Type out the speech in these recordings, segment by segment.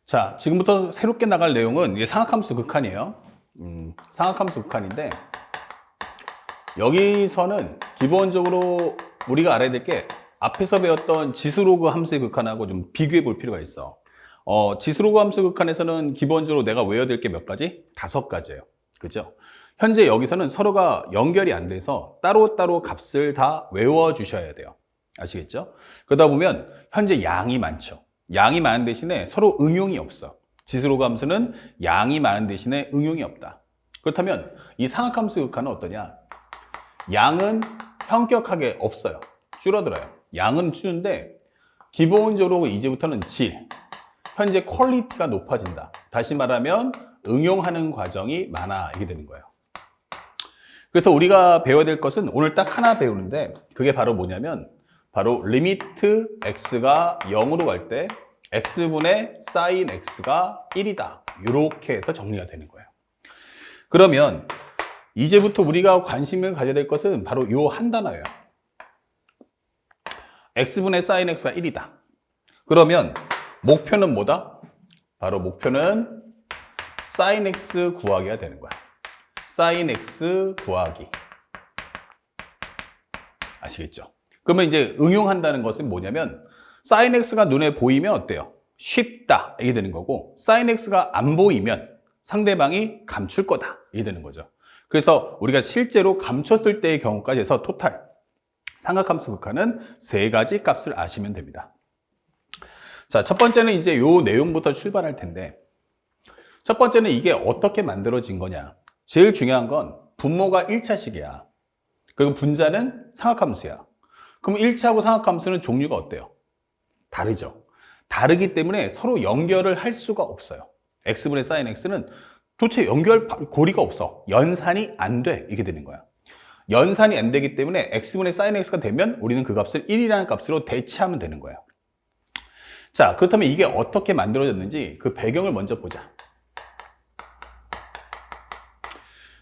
자, 지금부터 새롭게 나갈 내용은 이게 상악함수 극한이에요. 상악함수 극한인데 여기서는 기본적으로 우리가 알아야 될 게 앞에서 배웠던 지수로그 함수의 극한하고 좀 비교해 볼 필요가 있어. 지수로그 함수 극한에서는 기본적으로 내가 외워야 될 게 몇 가지? 5가지예요. 그죠? 현재 여기서는 서로가 연결이 안 돼서 따로따로 값을 다 외워 주셔야 돼요. 아시겠죠? 그러다 보면 현재 양이 많죠. 양이 많은 대신에 서로 응용이 없어. 지수로그 함수는 양이 많은 대신에 응용이 없다. 그렇다면 이 상악함수 극한은 어떠냐? 양은 현격하게 없어요. 줄어들어요. 양은 줄는데 기본적으로 이제부터는 질, 현재 퀄리티가 높아진다. 다시 말하면 응용하는 과정이 많아지게 되는 거예요. 그래서 우리가 배워야 될 것은 오늘 딱 하나 배우는데 그게 바로 뭐냐면 바로 리미트 x가 0으로 갈 때 x분의 sin x가 1이다. 이렇게 해서 정리가 되는 거예요. 그러면 이제부터 우리가 관심을 가져야 될 것은 바로 요 한 단어예요. x분의 sin x가 1이다. 그러면 목표는 뭐다? 바로 목표는 sin x 구하기가 되는 거야. sin x 구하기. 아시겠죠? 그러면 이제 응용한다는 것은 뭐냐면 sin x가 눈에 보이면 어때요? 쉽다 이게 되는 거고 sin x가 안 보이면 상대방이 감출 거다 이게 되는 거죠. 그래서 우리가 실제로 감췄을 때의 경우까지 해서 토탈 상악함수 극한은 3가지 값을 아시면 됩니다. 자, 첫 번째는 이제 요 내용부터 출발할 텐데 첫 번째는 이게 어떻게 만들어진 거냐. 제일 중요한 건 분모가 1차식이야. 그리고 분자는 상악함수야. 그럼 1차하고 상악함수는 종류가 어때요? 다르죠. 다르기 때문에 서로 연결을 할 수가 없어요. x분의 sin x는 도대체 연결 고리가 없어. 연산이 안 돼. 이게 되는 거야. 연산이 안 되기 때문에 x분의 sin x가 되면 우리는 그 값을 1이라는 값으로 대체하면 되는 거예요. 자, 그렇다면 이게 어떻게 만들어졌는지 그 배경을 먼저 보자.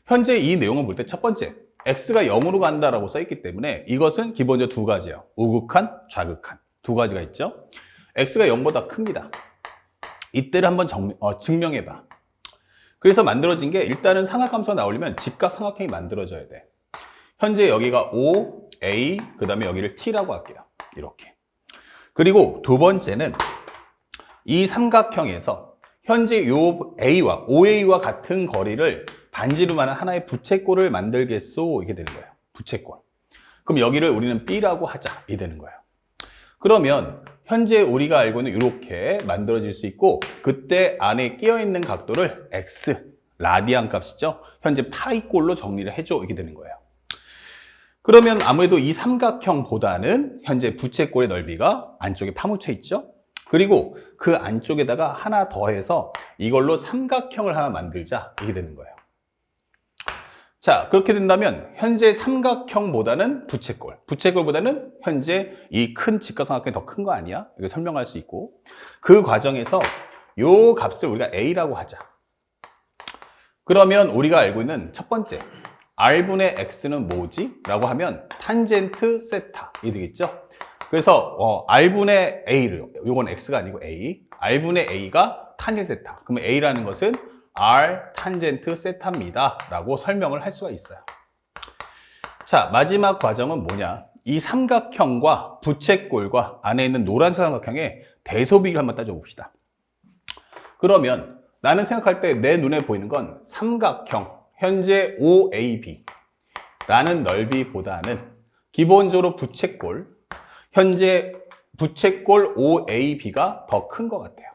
현재 이 내용을 볼 때 첫 번째, x가 0으로 간다라고 써있기 때문에 이것은 기본적으로 2가지예요. 우극한, 좌극한. 2가지가 있죠. x가 0보다 큽니다. 이때를 한번 증명해봐. 그래서 만들어진 게 일단은 상악함수가 나오려면 직각삼각형이 만들어져야 돼. 현재 여기가 O, A, 그 다음에 여기를 T라고 할게요. 이렇게. 그리고 두 번째는 이 삼각형에서 현재 요 A와 OA와 같은 거리를 반지름 하는 하나의 부채꼴을 만들겠소. 이게 되는 거예요. 부채꼴. 그럼 여기를 우리는 B라고 하자. 이게 되는 거예요. 그러면 현재 우리가 알고 있는 이렇게 만들어질 수 있고 그때 안에 끼어있는 각도를 X, 라디안 값이죠. 현재 파이꼴로 정리를 해줘. 이게 되는 거예요. 그러면 아무래도 이 삼각형보다는 현재 부채꼴의 넓이가 안쪽에 파묻혀 있죠. 그리고 그 안쪽에다가 하나 더해서 이걸로 삼각형을 하나 만들자. 이게 되는 거예요. 자, 그렇게 된다면 현재 삼각형보다는 부채꼴, 부채꼴보다는 현재 이 큰 직각삼각형이 더 큰 거 아니야? 이거 설명할 수 있고 그 과정에서 요 값을 우리가 A라고 하자. 그러면 우리가 알고 있는 첫 번째 R분의 X는 뭐지? 라고 하면 탄젠트 세타 이 되겠죠? 그래서 R분의 A를, 요건 X가 아니고 A, R분의 A가 탄젠트 세타. 그러면 A라는 것은 R 탄젠트 세타입니다 라고 설명을 할 수가 있어요. 자, 마지막 과정은 뭐냐? 이 삼각형과 부채꼴과 안에 있는 노란색 삼각형의 대소비를 한번 따져봅시다. 그러면 나는 생각할 때 내 눈에 보이는 건 삼각형 현재 OAB 라는 넓이보다는 기본적으로 부채꼴 현재 부채꼴 OAB가 더 큰 것 같아요.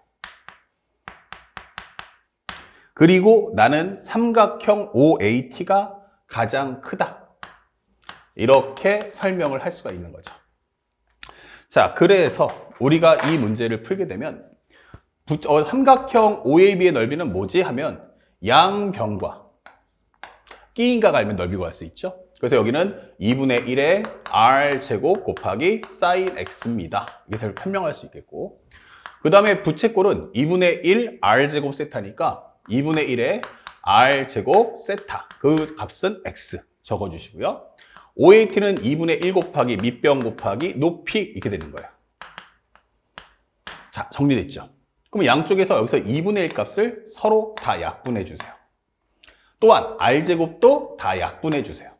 그리고 나는 삼각형 OAT가 가장 크다. 이렇게 설명을 할 수가 있는 거죠. 자, 그래서 우리가 이 문제를 풀게 되면 삼각형 OAB의 넓이는 뭐지? 하면 양변과 끼인각을 알면 넓이 구할 수 있죠. 그래서 여기는 2분의 1의 R제곱 곱하기 sin X입니다. 이렇게 설명할 수 있겠고 그 다음에 부채꼴은 2분의 1 R제곱 세타니까 2분의 1의 R제곱 세타 그 값은 X 적어주시고요. OAT는 2분의 1 곱하기 밑변 곱하기 높이 이렇게 되는 거예요. 자, 정리됐죠? 그럼 양쪽에서 여기서 2분의 1 값을 서로 다 약분해 주세요. 또한 r제곱도 다 약분해 주세요.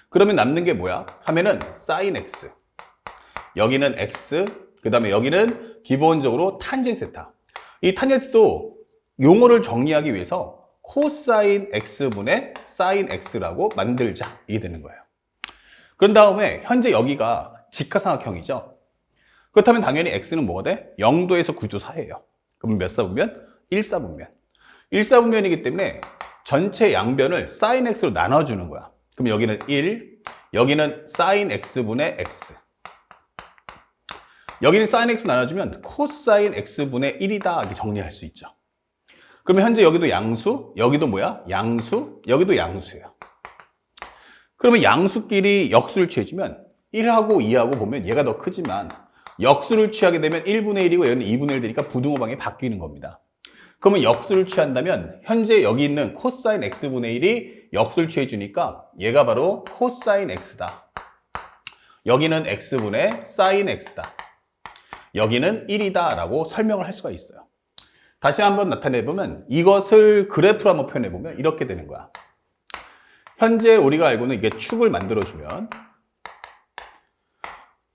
그러면 남는 게 뭐야? 하면은 sin x, 여기는 x, 그 다음에 여기는 기본적으로 탄젠 세타. 이 탄젠트도 용어를 정리하기 위해서 코사인 x분의 sin x라고 만들자, 이게 되는 거예요. 그런 다음에 현재 여기가 직하삼각형이죠. 그렇다면 당연히 x는 뭐가 돼? 0도에서 9도 사이예요. 그럼 몇 사분면? 1사분면. 1사분면이기 때문에 전체 양변을 sin x로 나눠주는 거야. 그럼 여기는 1, 여기는 sin x분의 x. 여기는 sin x 나눠주면 코사인 x분의 1이다, 이렇게 정리할 수 있죠. 그러면 현재 여기도 양수, 여기도 뭐야? 양수, 여기도 양수예요. 그러면 양수끼리 역수를 취해주면 1하고 2하고 보면 얘가 더 크지만 역수를 취하게 되면 1분의 1이고 여기는 2분의 1 되니까 부등호방이 바뀌는 겁니다. 그러면 역수를 취한다면 현재 여기 있는 코사인 x분의 1이 역수를 취해주니까 얘가 바로 코사인 x다. 여기는 x분의 사인 x다. 여기는 1이다 라고 설명을 할 수가 있어요. 다시 한번 나타내보면 이것을 그래프로 한번 표현해보면 이렇게 되는 거야. 현재 우리가 알고는 이게 축을 만들어주면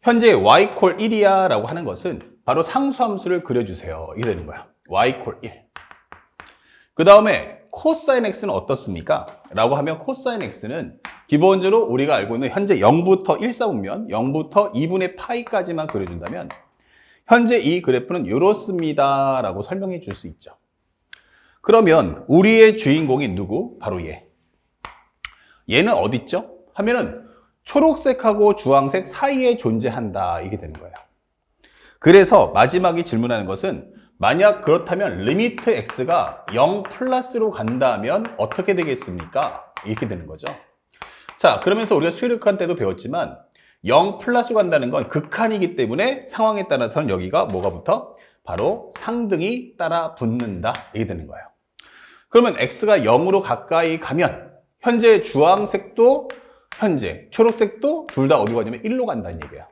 현재 y 콜 1이야 라고 하는 것은 바로 상수함수를 그려주세요, 이게 되는 거야. y 콜 1. 그 다음에 코사인 x는 어떻습니까? 라고 하면 코사인 x는 기본적으로 우리가 알고 있는 현재 0부터 1사분면 0부터 2분의 파이까지만 그려준다면 현재 이 그래프는 이렇습니다 라고 설명해 줄 수 있죠. 그러면 우리의 주인공이 누구? 바로 얘. 얘는 어디 있죠? 하면은 초록색하고 주황색 사이에 존재한다, 이게 되는 거예요. 그래서 마지막에 질문하는 것은 만약 그렇다면 리미트 x가 0 플러스로 간다면 어떻게 되겠습니까? 이렇게 되는 거죠. 자, 그러면서 우리가 수열극한 때도 배웠지만 0 플러스로 간다는 건 극한이기 때문에 상황에 따라서는 여기가 뭐가 붙어? 바로 상등이 따라 붙는다, 이게 되는 거예요. 그러면 x가 0으로 가까이 가면 현재 주황색도 현재 초록색도 둘 다 어디로 가냐면 1로 간다는 얘기예요.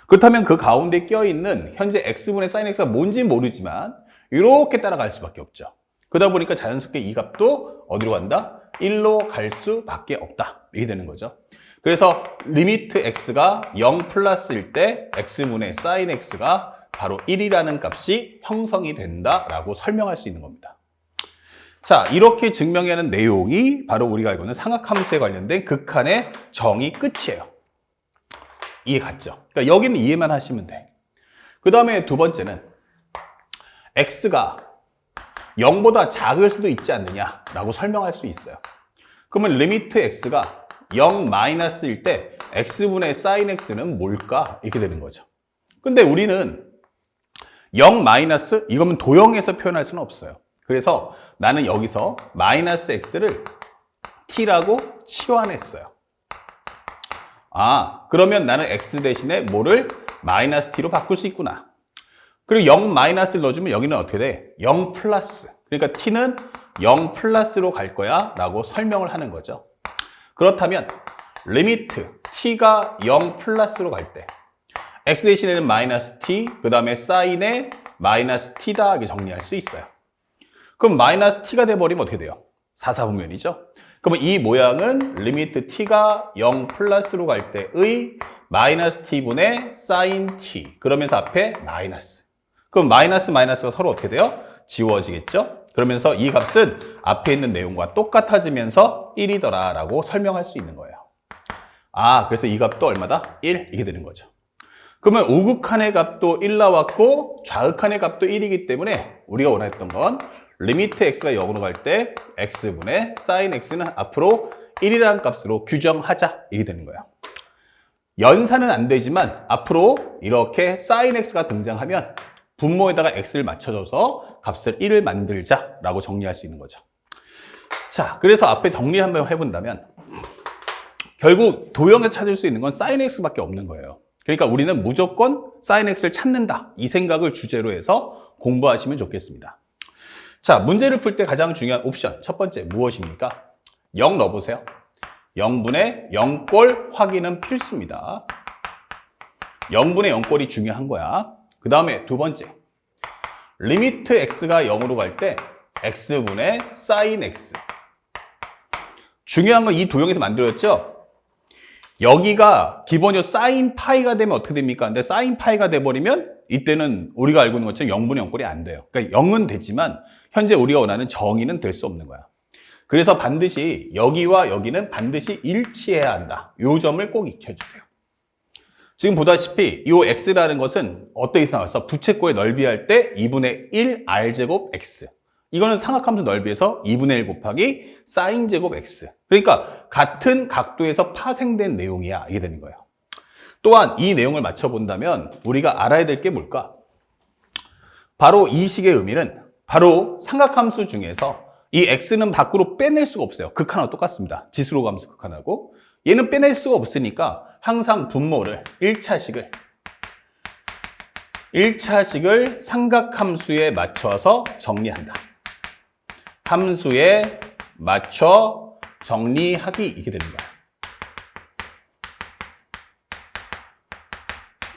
그렇다면 그 가운데 껴있는 현재 x분의 sin x가 뭔지 모르지만 이렇게 따라갈 수밖에 없죠. 그러다 보니까 자연스럽게 이 값도 어디로 간다? 1로 갈 수밖에 없다, 이게 되는 거죠. 그래서 리미트 x가 0 플러스일 때 x분의 sin x가 바로 1이라는 값이 형성이 된다라고 설명할 수 있는 겁니다. 자, 이렇게 증명하는 내용이 바로 우리가 알고 있는 삼각함수에 관련된 극한의 정의 끝이에요. 이해 갔죠? 그러니까 여기는 이해만 하시면 돼. 그 다음에 두 번째는 x가 0보다 작을 수도 있지 않느냐라고 설명할 수 있어요. 그러면 리미트 x가 0 마이너스일 때 x분의 sin x는 뭘까? 이렇게 되는 거죠. 근데 우리는 0 마이너스 이거면 도형에서 표현할 수는 없어요. 그래서 나는 여기서 마이너스 x를 t라고 치환했어요. 아, 그러면 나는 x 대신에 뭐를 마이너스 t로 바꿀 수 있구나. 그리고 0 마이너스를 넣어주면 여기는 어떻게 돼? 0 플러스. 그러니까 t는 0 플러스로 갈 거야 라고 설명을 하는 거죠. 그렇다면 리미트 t가 0 플러스로 갈 때 x 대신에는 마이너스 t, 그 다음에 사인에 마이너스 t다, 이렇게 정리할 수 있어요. 그럼 마이너스 t가 돼버리면 어떻게 돼요? 4사분면이죠. 그러면 이 모양은 리미트 t가 0 플러스로 갈 때의 마이너스 t분의 sin t. 그러면서 앞에 마이너스. 그럼 마이너스 마이너스가 서로 어떻게 돼요? 지워지겠죠? 그러면서 이 값은 앞에 있는 내용과 똑같아지면서 1이더라 라고 설명할 수 있는 거예요. 아, 그래서 이 값도 얼마다? 1, 이게 되는 거죠. 그러면 우극한의 값도 1 나왔고 좌극한의 값도 1이기 때문에 우리가 원했던 건 리미트 x가 0으로 갈 때 x분의 sin x는 앞으로 1이라는 값으로 규정하자, 이게 되는 거예요. 연산은 안 되지만 앞으로 이렇게 sin x가 등장하면 분모에다가 x를 맞춰줘서 값을 1을 만들자라고 정리할 수 있는 거죠. 자, 그래서 앞에 정리 한번 해본다면 결국 도형에서 찾을 수 있는 건 sin x밖에 없는 거예요. 그러니까 우리는 무조건 sin x를 찾는다, 이 생각을 주제로 해서 공부하시면 좋겠습니다. 자, 문제를 풀 때 가장 중요한 옵션 첫 번째 무엇입니까? 0 넣어보세요. 0분의 0꼴 확인은 필수입니다. 0분의 0꼴이 중요한 거야. 그 다음에 두 번째, 리미트 x가 0으로 갈 때 x분의 sin x. 중요한 건 이 도형에서 만들어졌죠? 여기가 기본적으로 sin 파이가 되면 어떻게 됩니까? 근데 sin 파이가 돼버리면 이때는 우리가 알고 있는 것처럼 0분의 0꼴이 안 돼요. 그러니까 0은 되지만 현재 우리가 원하는 정의는 될 수 없는 거야. 그래서 반드시 여기와 여기는 반드시 일치해야 한다. 이 점을 꼭 익혀주세요. 지금 보다시피 이 x라는 것은 어떻게 나왔어? 부채꼴의 넓이 할 때 2분의 1 r제곱 x. 이거는 삼각함수 넓이에서 2분의 1 곱하기 sin 제곱 x. 그러니까 같은 각도에서 파생된 내용이야. 이게 되는 거예요. 또한 이 내용을 맞춰본다면 우리가 알아야 될 게 뭘까? 바로 이 식의 의미는 바로 삼각함수 중에서 이 x는 밖으로 빼낼 수가 없어요. 극한하고 똑같습니다. 지수로 가면서 극한하고. 얘는 빼낼 수가 없으니까 항상 분모를 1차식을 삼각함수에 맞춰서 정리한다. 함수에 맞춰 정리하기, 이게 되는 거야.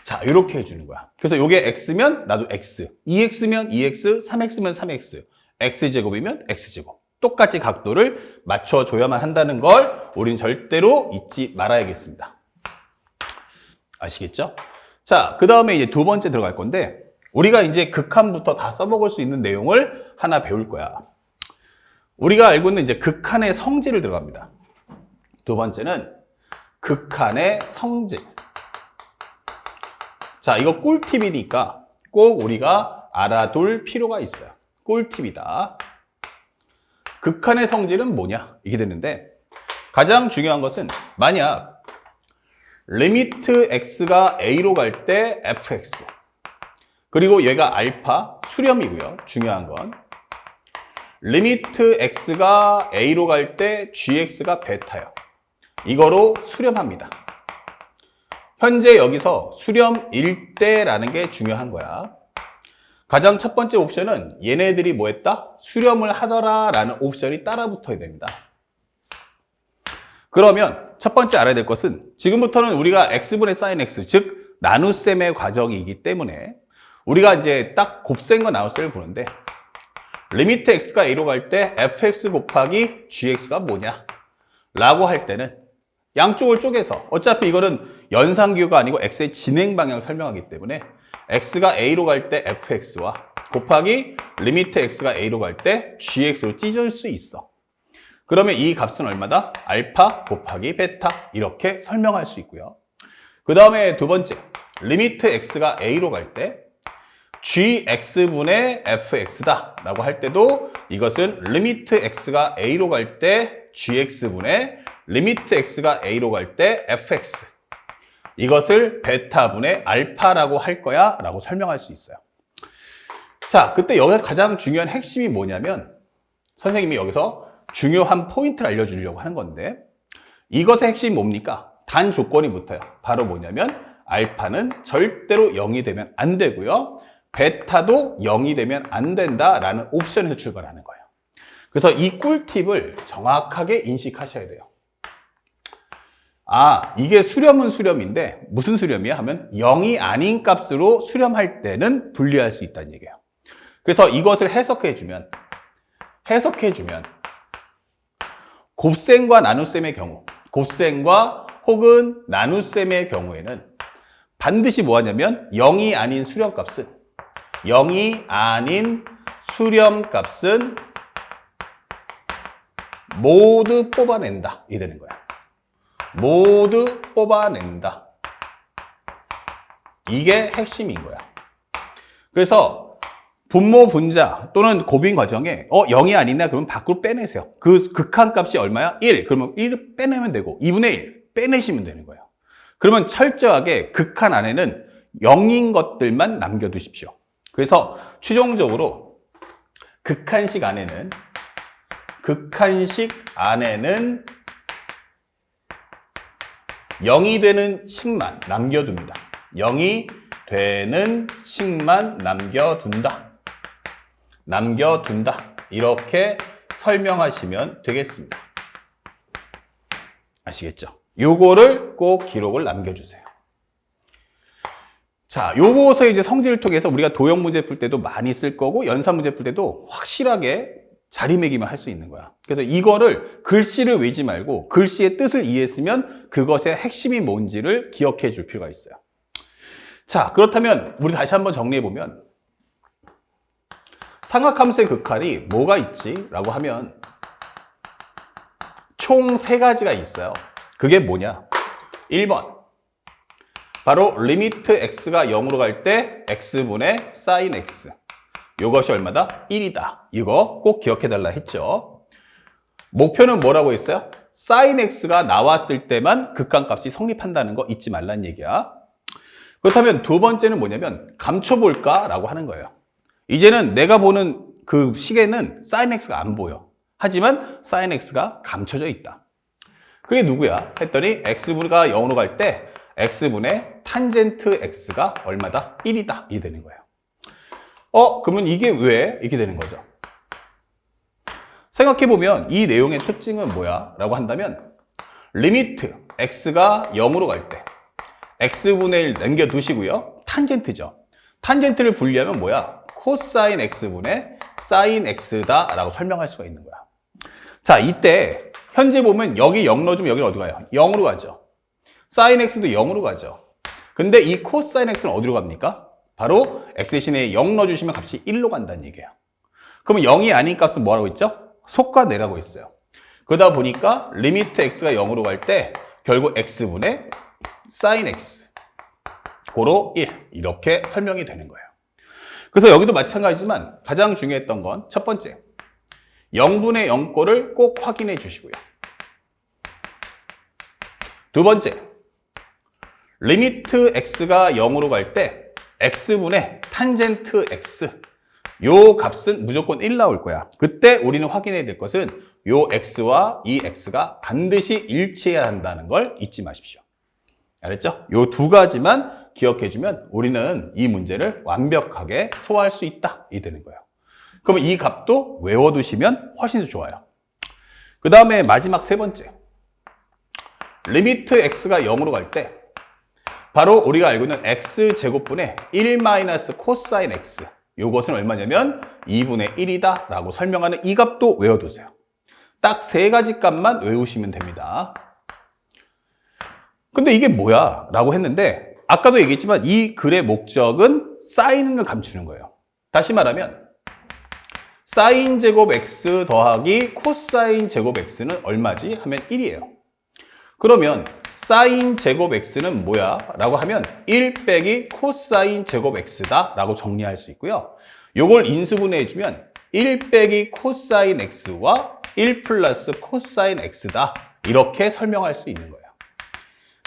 자, 이렇게 해주는 거야. 그래서 이게 x면 나도 x, 2x면 2x, 3x면 3x, x제곱이면 x제곱. 똑같이 각도를 맞춰줘야만 한다는 걸 우린 절대로 잊지 말아야겠습니다. 아시겠죠? 자, 그 다음에 이제 두 번째 들어갈 건데, 우리가 이제 극한부터 다 써먹을 수 있는 내용을 하나 배울 거야. 우리가 알고 있는 이제 극한의 성질을 들어갑니다. 두 번째는 극한의 성질. 자, 이거 꿀팁이니까 꼭 우리가 알아둘 필요가 있어요. 꿀팁이다. 극한의 성질은 뭐냐? 이게 되는데, 가장 중요한 것은 만약 리미트 x가 a로 갈 때 fx, 그리고 얘가 알파, 수렴이고요. 중요한 건 리미트 x가 a로 갈 때 gx가 베타요. 이거로 수렴합니다. 현재 여기서 수렴일 때라는 게 중요한 거야. 가장 첫 번째 옵션은 얘네들이 뭐 했다? 수렴을 하더라 라는 옵션이 따라 붙어야 됩니다. 그러면 첫 번째 알아야 될 것은 지금부터는 우리가 x분의 sin x, 즉 나눗셈의 과정이기 때문에 우리가 이제 딱 곱셈과 나눗셈을 보는데, 리미트 x가 a로 갈 때 fx 곱하기 gx가 뭐냐? 라고 할 때는 양쪽을 쪼개서, 어차피 이거는 연상규가 아니고 x의 진행 방향을 설명하기 때문에 x가 a로 갈 때 fx와 곱하기 리미트 x가 a로 갈 때 gx로 찢을 수 있어. 그러면 이 값은 얼마다? 알파 곱하기 베타, 이렇게 설명할 수 있고요. 그 다음에 두 번째, 리미트 x가 a로 갈 때 gx분의 fx다 라고 할 때도 이것은 리미트 x가 a로 갈 때 gx분의 리미트 x가 a로 갈 때 fx, 이것을 베타분의 알파라고 할 거야 라고 설명할 수 있어요. 자, 그때 여기서 가장 중요한 핵심이 뭐냐면, 선생님이 여기서 중요한 포인트를 알려주려고 하는 건데, 이것의 핵심이 뭡니까? 단 조건이 붙어요. 바로 뭐냐면 알파는 절대로 0이 되면 안 되고요, 베타도 0이 되면 안 된다라는 옵션에서 출발하는 거예요. 그래서 이 꿀팁을 정확하게 인식하셔야 돼요. 아, 이게 수렴은 수렴인데 무슨 수렴이야? 하면 0이 아닌 값으로 수렴할 때는 분리할 수 있다는 얘기예요. 그래서 이것을 해석해주면 곱셈과 나눗셈의 경우, 곱셈과 혹은 나눗셈의 경우에는 반드시 뭐 하냐면 0이 아닌 수렴값은 모두 뽑아낸다, 이 되는 거야. 모두 뽑아낸다. 이게 핵심인 거야. 그래서 분모 분자 또는 곱인 과정에 0이 아니냐 그러면 밖으로 빼내세요. 그 극한값이 얼마야? 1. 그러면 1을 빼내면 되고 2분의 1 빼내시면 되는 거예요. 그러면 철저하게 극한 안에는 0인 것들만 남겨두십시오. 그래서 최종적으로 극한식 안에는 0이 되는 식만 남겨둡니다. 0이 되는 식만 남겨둔다. 이렇게 설명하시면 되겠습니다. 아시겠죠? 요거를 꼭 기록을 남겨주세요. 자, 요것을 이제 성질을 통해서 우리가 도형 문제 풀 때도 많이 쓸 거고, 연산 문제 풀 때도 확실하게 자리매김을 할 수 있는 거야. 그래서 이거를 글씨를 외지 말고 글씨의 뜻을 이해했으면 그것의 핵심이 뭔지를 기억해 줄 필요가 있어요. 자, 그렇다면 우리 다시 한번 정리해 보면 삼각함수의 극할이 뭐가 있지? 라고 하면 총 3가지가 있어요. 그게 뭐냐? 1번 바로 리미트 x가 0으로 갈 때 x분의 sin x, 이것이 얼마다? 1이다. 이거 꼭 기억해 달라 했죠. 목표는 뭐라고 했어요? sin x가 나왔을 때만 극한값이 성립한다는 거 잊지 말란 얘기야. 그렇다면 두 번째는 뭐냐면 감춰볼까? 라고 하는 거예요. 이제는 내가 보는 그 시계는 sin x가 안 보여. 하지만 sin x가 감춰져 있다. 그게 누구야? 했더니 x분가 0으로 갈 때 x분의 탄젠트 x가 얼마다? 1이다. 이 되는 거예요. 그러면 이게 왜 이렇게 되는 거죠? 생각해보면 이 내용의 특징은 뭐야? 라고 한다면 리미트 x가 0으로 갈 때 x분의 1 남겨두시고요. 탄젠트죠. 탄젠트를 분리하면 뭐야? 코사인 x분의 사인 x다 라고 설명할 수가 있는 거야. 자, 이때 현재 보면 여기 0 넣어주면 여기는 어디 가요? 0으로 가죠. 사인 x도 0으로 가죠. 근데 이 코사인 x는 어디로 갑니까? 바로 x 대신에 0 넣어주시면 값이 1로 간다는 얘기예요. 그러면 0이 아닌 값은 뭐라고 했죠? 속과내라고 했어요. 그러다 보니까 리미트 x가 0으로 갈 때 결국 x분의 sin x 고로 1 이렇게 설명이 되는 거예요. 그래서 여기도 마찬가지지만 가장 중요했던 건 첫 번째 0분의 0꼴을 꼭 확인해 주시고요. 두 번째 리미트 x가 0으로 갈 때 x분의 탄젠트 x 요 값은 무조건 1 나올 거야. 그때 우리는 확인해야 될 것은 요 x와 이 x가 반드시 일치해야 한다는 걸 잊지 마십시오. 알았죠? 요 두 가지만 기억해주면 우리는 이 문제를 완벽하게 소화할 수 있다. 이 되는 거예요. 그러면 이 값도 외워두시면 훨씬 더 좋아요. 그 다음에 마지막 세 번째 리미트 x가 0으로 갈 때 바로 우리가 알고 있는 x제곱분의 1 마이너스 코사인 x 이것은 얼마냐면 2분의 1이다 라고 설명하는 이 값도 외워두세요. 딱 3가지 값만 외우시면 됩니다. 근데 이게 뭐야? 라고 했는데 아까도 얘기했지만 이 글의 목적은 사인을 감추는 거예요. 다시 말하면 사인 제곱 x 더하기 코사인 제곱 x는 얼마지? 하면 1이에요. 그러면 사인 제곱 x는 뭐야? 라고 하면 1 빼기 코사인 제곱 x다 라고 정리할 수 있고요. 요걸 인수분해해주면 1 빼기 코사인 x와 1 플러스 코사인 x다 이렇게 설명할 수 있는 거예요.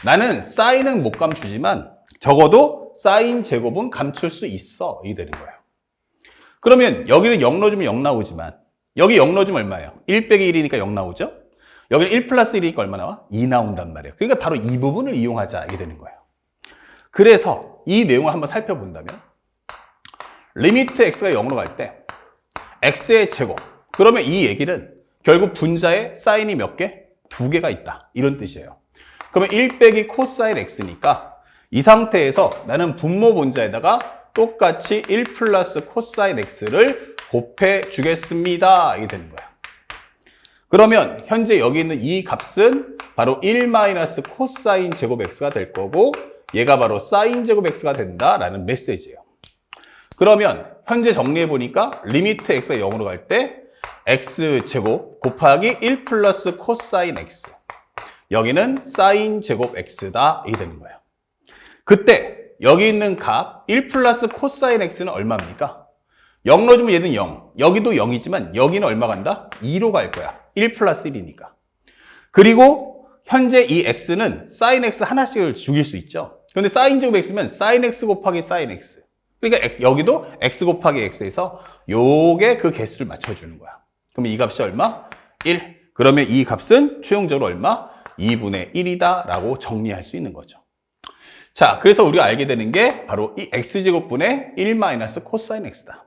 나는 사인은 못 감추지만 적어도 사인 제곱은 감출 수 있어 이 되는 거예요. 그러면 여기는 0 넣어주면 0 나오지만 여기 0 넣어주면 얼마예요? 1 빼기 1이니까 0 나오죠? 여기는 1 플러스 1이니까 얼마 나와? 2 나온단 말이에요. 그러니까 바로 이 부분을 이용하자 이게 되는 거예요. 그래서 이 내용을 한번 살펴본다면 리미트 x가 0으로 갈 때 x의 제곱 그러면 이 얘기는 결국 분자에 사인이 몇 개? 2개가 있다 이런 뜻이에요. 그러면 1 빼기 코사인 x니까 이 상태에서 나는 분모 분자에다가 똑같이 1 플러스 코사인 x를 곱해 주겠습니다 이게 되는 거예요. 그러면 현재 여기 있는 이 값은 바로 1 마이너스 코사인 제곱 x가 될 거고 얘가 바로 사인 제곱 x가 된다라는 메시지예요. 그러면 현재 정리해 보니까 리미트 x가 0으로 갈 때 x 제곱 곱하기 1 플러스 코사인 x 여기는 사인 제곱 x다 이게 되는 거예요. 그때 여기 있는 값 1 플러스 코사인 x는 얼마입니까? 0 넣어주면 얘는 0 여기도 0이지만 여기는 얼마 간다? 2로 갈 거야. 1 플러스 1이니까. 그리고 현재 이 x는 sin x 하나씩을 죽일 수 있죠. 그런데 sin 제곱 x면 sin x 곱하기 sin x. 그러니까 여기도 x 곱하기 x에서 요게 그 개수를 맞춰주는 거야. 그러면 이 값이 얼마? 1. 그러면 이 값은 최종적으로 얼마? 2분의 1이다 라고 정리할 수 있는 거죠. 자, 그래서 우리가 알게 되는 게 바로 이 x제곱분의 1 마이너스 코사인 x다.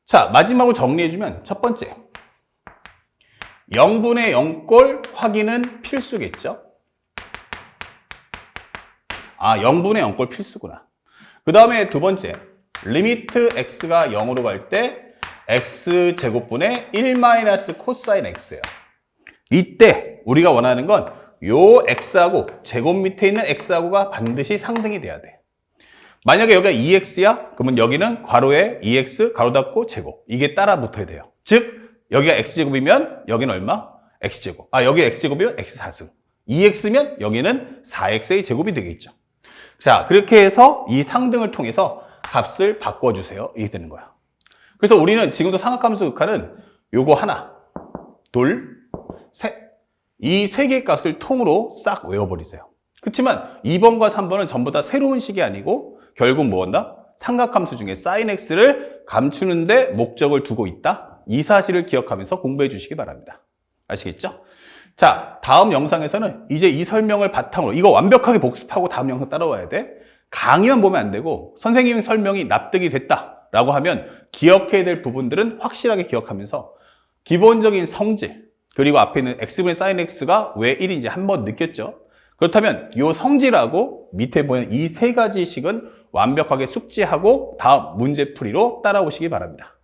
자, 마지막으로 정리해주면 첫 번째 0분의 0꼴 확인은 필수겠죠? 아, 0분의 0꼴 필수구나. 그 다음에 두 번째, 리미트 x가 0으로 갈 때 x제곱분의 1 마이너스 코사인 x예요. 이때 우리가 원하는 건 요 x하고 제곱 밑에 있는 x하고가 반드시 상등이 돼야 돼. 만약에 여기가 2x야? 그러면 여기는 괄호에 2x 가로 닫고 제곱. 이게 따라 붙어야 돼요. 즉 여기가 x제곱이면 여기는 얼마? x제곱. 여기 x제곱이면 x4승. 2x면 여기는 4x의 제곱이 되겠죠. 자, 그렇게 해서 이 상등을 통해서 값을 바꿔주세요. 이게 되는 거야. 그래서 우리는 지금도 삼각함수 극한은 요거 하나, 둘, 셋. 이 세 개의 값을 통으로 싹 외워버리세요. 그렇지만 2번과 3번은 전부 다 새로운 식이 아니고 결국 뭐한다? 삼각함수 중에 sin x를 감추는데 목적을 두고 있다. 이 사실을 기억하면서 공부해 주시기 바랍니다. 아시겠죠? 자, 다음 영상에서는 이제 이 설명을 바탕으로 이거 완벽하게 복습하고 다음 영상 따라와야 돼. 강의만 보면 안 되고 선생님 설명이 납득이 됐다라고 하면 기억해야 될 부분들은 확실하게 기억하면서 기본적인 성질 그리고 앞에 있는 x분의 sin x가 왜 1인지 한번 느꼈죠? 그렇다면 이 성질하고 밑에 보이는 이 세 가지 식은 완벽하게 숙지하고 다음 문제풀이로 따라오시기 바랍니다.